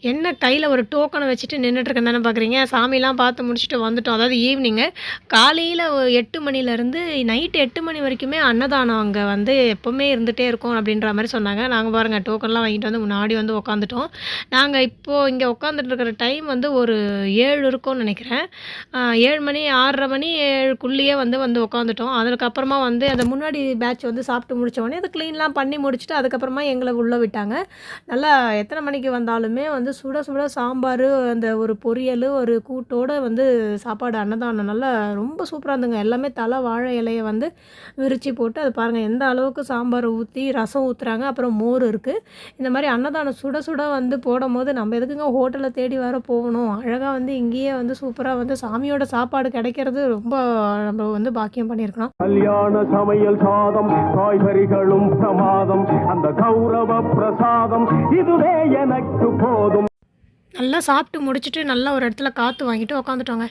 என்ன கையில ஒரு டோக்கன வச்சுட்டு நின்னுட்டுருக்கேன் தானே பார்க்குறீங்க. சாமிலாம் பார்த்து முடிச்சுட்டு வந்துட்டோம். அதாவது ஈவினிங்கு. காலையில 8 மணிலேருந்து நைட் 8 மணி வரைக்குமே அன்னதானம் அங்க வந்து எப்பவுமே இருந்துட்டே இருக்கும் அப்படின்ற மாரி சொன்னாங்க. நாங்க பாருங்க டோக்கன்லாம் வாங்கிட்டு வந்து முன்னாடி வந்து உட்காந்துட்டோம். நாங்க இப்போ இங்க உட்காந்துட்டு இருக்கிற டைம் வந்து ஒரு 7 இருக்கும்னு நெனைக்கிறேன். 7 மணி 6:30 மணி 7க்குள்ளேயே வந்து வந்து உட்காந்துட்டோம். அதுக்கப்புறமா வந்து அந்த முன்னாடி பேட்ச் வந்து சாப்பிட்டு முடிச்ச உடனே அத கிளீன்லாம் பண்ணி முடிச்சுட்டு, அதுக்கப்புறமா எங்கள உள்ள விட்டாங்க. நல்லா எத்தனை மணிக்கு வந்தாலுமே வந்து சுட சுட சாம்பாரு, அந்த ஒரு பொரியலு, ஒரு கூட்டோட வந்து சாப்பாடு அன்னதானம் நல்லா ரொம்ப சூப்பரா இருந்ததுங்க. எல்லாமே தல வாழை இலைய வந்து விரிச்சு போட்டு, அது பாருங்க எந்த அளவுக்கு சாம்பார் ஊத்தி, ரசம் ஊத்துறாங்க. அப்புறம் மோர் இருக்கு. இந்த மாரி அன்னதானம் சுட சுட வந்து போடம்போது, நம்ம எதுக்குங்க ஹோட்டல தேடி வேற போகணும். அழகா வந்து இங்கேயே வந்து சூப்பரா வந்து சாமியோட சாப்பாடு கிடைக்கிறது ரொம்ப நம்ம வந்து பாக்கியம் பண்ணியிருக்கணும். கல்யாண சமையல் சாதம் காய்கறிகளும் பிரமாதம் அந்த கௌரவ பிரசாதம் இதுவே எனக்கு போதும். நல்லா சாப்பிட்டு முடிச்சுட்டு, நல்லா ஒரு இடத்துல காத்து வாங்கிட்டு உட்காந்துட்டோங்க.